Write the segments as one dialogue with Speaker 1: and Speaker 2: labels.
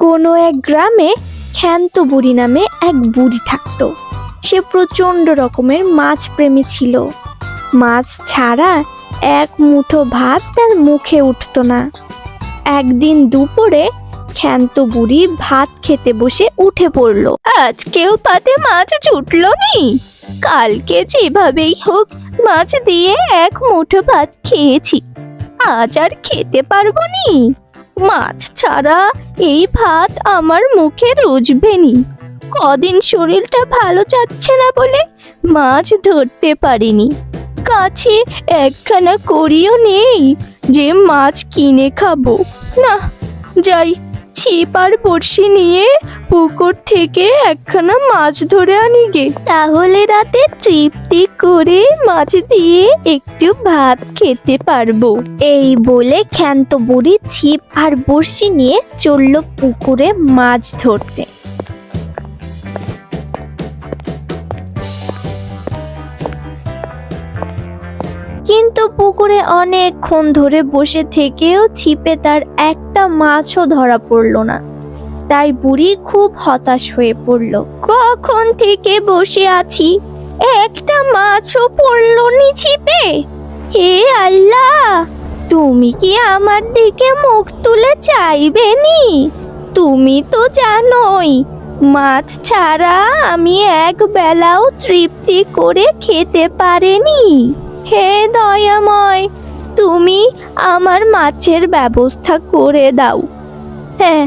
Speaker 1: কোনো এক গ্রামে ক্ষান্ত বুড়ি নামে এক বুড়ি থাকতো। সে প্রচণ্ড রকমের মাছ প্রেমী ছিল। মাছ ছাড়া এক মুঠো ভাত তার মুখে উঠতো না। একদিন দুপুরে ক্ষান্ত বুড়ি ভাত খেতে বসে উঠে পড়ল। আজকেও পাতে মাছ জুটলো নি। কালকে যেভাবেই হোক মাছ দিয়ে এক মুঠো ভাত খেয়েছি, আজ আর খেতে পারবো নি। মাছ ছাড়া এই ভাত আমার মুখে রুজবে নি। কদিন শরীরটা ভালো যাচ্ছে না বলে মাছ ধরতে পারিনি। কাছে একখানা কড়িও নেই যে মাছ কিনে খাবো। না, যাই ছিপ আর বড়শি নিয়ে পুকুর থেকে একখানা মাছ ধরে আনি গে। তাহলে রাতে তৃপ্তি করে মাছ দিয়ে একটু ভাত খেতে পারবো। এই বলে ক্ষান্ত বুড়ি ছিপ আর বড়শি নিয়ে চলল পুকুরে মাছ ধরতে। কিন্তু পুকুরে অনেকক্ষণ ধরে বসে থেকেও ছিপে তার একটা মাছও ধরা পড়ল না। তাই বুড়ি খুব হতাশ হয়ে পড়ল। কখন থেকে বসে আছি, একটা মাছও পড়ল নি ছিপে। হে আল্লাহ, তুমি কি আমার দিকে মুখ তুলে চাইবে নি? তুমি তো জানোই মাছ ছাড়া আমি এক বেলাও তৃপ্তি করে খেতে পারিনি। হে দয়াময়, তুমি আমার মাছের ব্যবস্থা করে দাও। হ্যাঁ,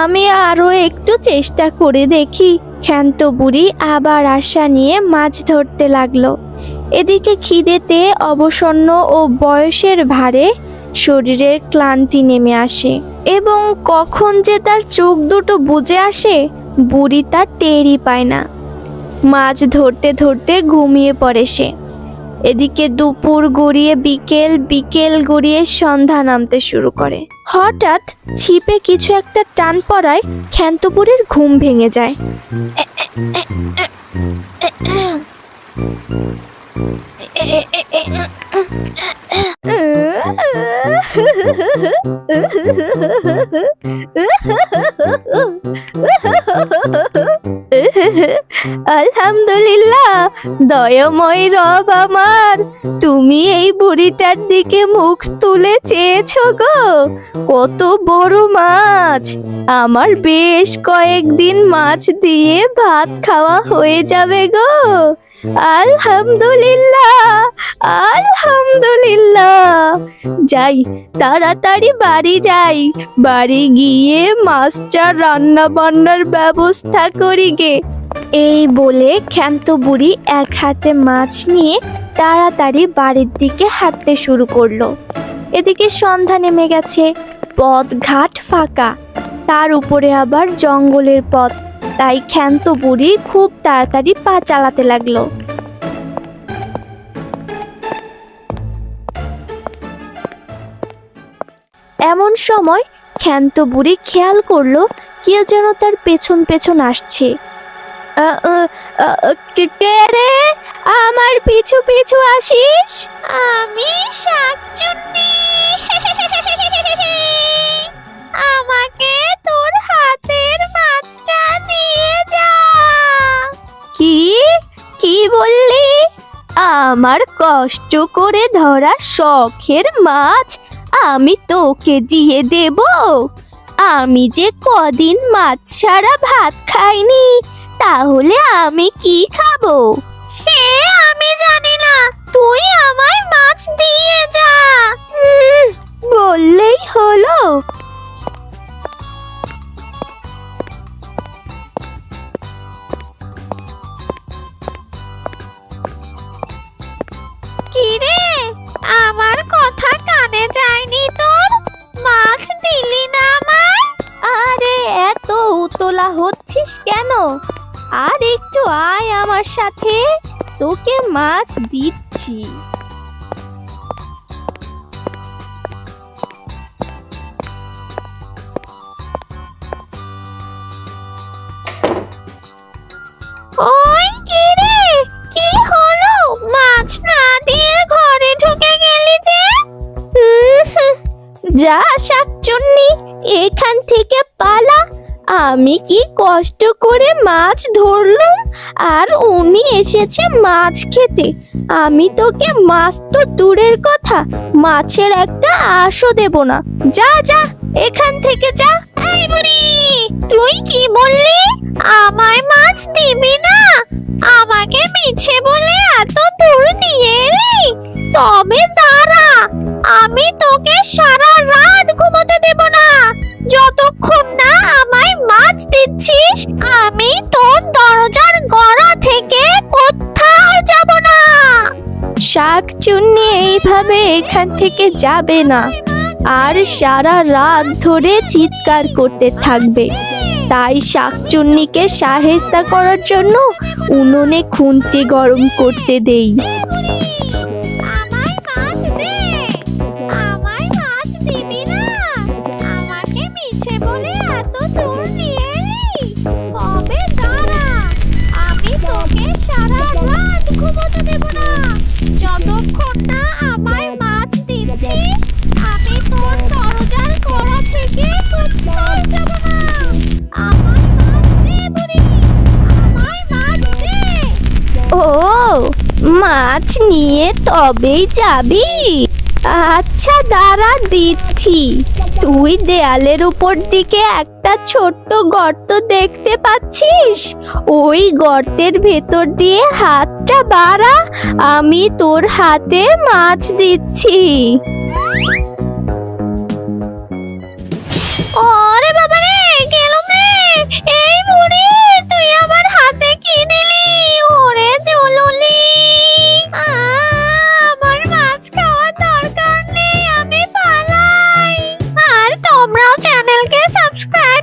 Speaker 1: আমি আরো একটু চেষ্টা করে দেখি। ক্ষান্ত বুড়ি আবার আশা নিয়ে মাছ ধরতে লাগলো। এদিকে খিদেতে অবসন্ন ও বয়সের ভারে শরীরের ক্লান্তি নেমে আসে এবং কখন যে তার চোখ দুটো বুজে আসে বুড়ি তার টেরই পায় না। মাছ ধরতে ধরতে ঘুমিয়ে পড়ে সে। এদিকে দুপুর গড়িয়ে বিকেল, বিকেল গড়িয়ে সন্ধ্যা নামতে শুরু করে। হঠাৎ ছিপে কিছু একটা টান পড়ায় ক্ষান্ত বুড়ির ঘুম ভেঙে যায়। আলহামদুলিল্লাহ, দয়াময় রব আমার, তুমি এই বুড়িটার দিকে মুখ তুলে চেয়েছো গো। কত বড় মাছ! আমার বেশ কয়েকদিন মাছ দিয়ে ভাত খাওয়া হয়ে যাবে গো। আলহামদুলিল্লাহ, আলহামদুলিল্লাহ। যাই, তাড়াতাড়ি বাড়ি যাই। বাড়ি গিয়ে মাছটা রান্না বান্নার ব্যবস্থা করি গে। এই বলে ক্ষান্ত বুড়ি এক হাতে মাছ নিয়ে তাড়াতাড়ি বাড়ির দিকে হাঁটতে শুরু করলো। এদিকে সন্ধ্যা নেমে গেছে, পথ ঘাট ফাঁকা, তার উপরে আবার জঙ্গলের পথ। তাই ক্ষান্ত বুড়ি খুব তাড়াতাড়ি পা চালাতে লাগলো। এমন সময় ক্ষান্ত বুড়ি খেয়াল করলো কেউ যেন তার পেছন পেছন আসছে। কে রে, আমার পিছু পিছু আসিস? আমি শাকচুন্নি। আমাকে তোর হাতের মাছটা দিয়ে যা। কি কি বললি? আমার কষ্ট করে ধরা শখের মাছ আমি তোকে দিয়ে দেব? আমি যে কদিন মাছ ছাড়া ভাত খাইনি, তাহলে আমি কি খাবো? সে আমি জানি না, তুই আমায় মাছ দিয়ে যা। বললেই হলো। কি রে, আমার কথা কানে যায়নি তোর? মাছ দিলি না আমায়? আরে এত উতলা হচ্ছিস কেন? আর একটু আয় আমার সাথে, তোকে মাছ দিচ্ছি। ওই কি রে, কি হলো? মাছ না দিয়ে ঘরে ঢুকে গেলি যে? যাস শাকচুন্নি, এখান থেকে পালা। আমি কি কষ্ট করে মাছ ধরলুম, আর উনি এসেছে মাছ খেতে। আমি তোকে মাছ তো দূরের কথা, মাছের একটা আঁশও দেব না। যা যা, এখান থেকে যা। এই বুড়ি, তুই কি বললি? আমায় মাছ দিবি না? আমাকে মিছে বলে এত দূর নিয়ে এলি? তবে দাঁড়া, আমি তোকে সারা রাত ঘুমোতে দেব না। যতক্ষণ না আমায় মাছ দিচ্ছিস, আমি তোর দরজার গড়া থেকে কোথাও যাব না। শাকচুন্নি এইভাবে এখান থেকে যাবে না, আর সারা রাত ধরে চিৎকার করতে থাকবে। তাই শাকচুন্নিকে সাহেস্তা করার জন্য উনুনে খুন্তি গরম করতে দেই। আমায় মাছ দে, আমায় মাছ দিবি না? আমাকে মিছে বলে এত দূর নিয়ে এলি? তবে দাঁড়া, আমি তোকে সারা রাত ঘুমোতে দেব না। যতক্ষণ না আমায় মাছ দিচ্ছিস, আমি তোর দরজার গোড়া থেকে কোথাও যাব না। আমায় মাছ দে বুড়ি, আমায় মাছ দে। ও, মাছ নিয়ে তবেই যাবি? আচ্ছা দাঁড়া, দিচ্ছি। তুই দেয়ালের উপর দিকে একটা ছোট্ট গর্ত দেখতে পাচ্ছিস? ওই গর্তের ভেতর দিয়ে হাতটা বাড়া, আমি তোর হাতে মাছ দিচ্ছি। ওরে বাবা রে, গেলুম রে। এই বুড়ি, তুই আমার হাতে কি দিলি? ওরে জলুলি, আমার মাছ খাওয়ার দরকার নেই, আমি পালাই। আর তোমরাও চ্যানেলকে সাবস্ক্রাইব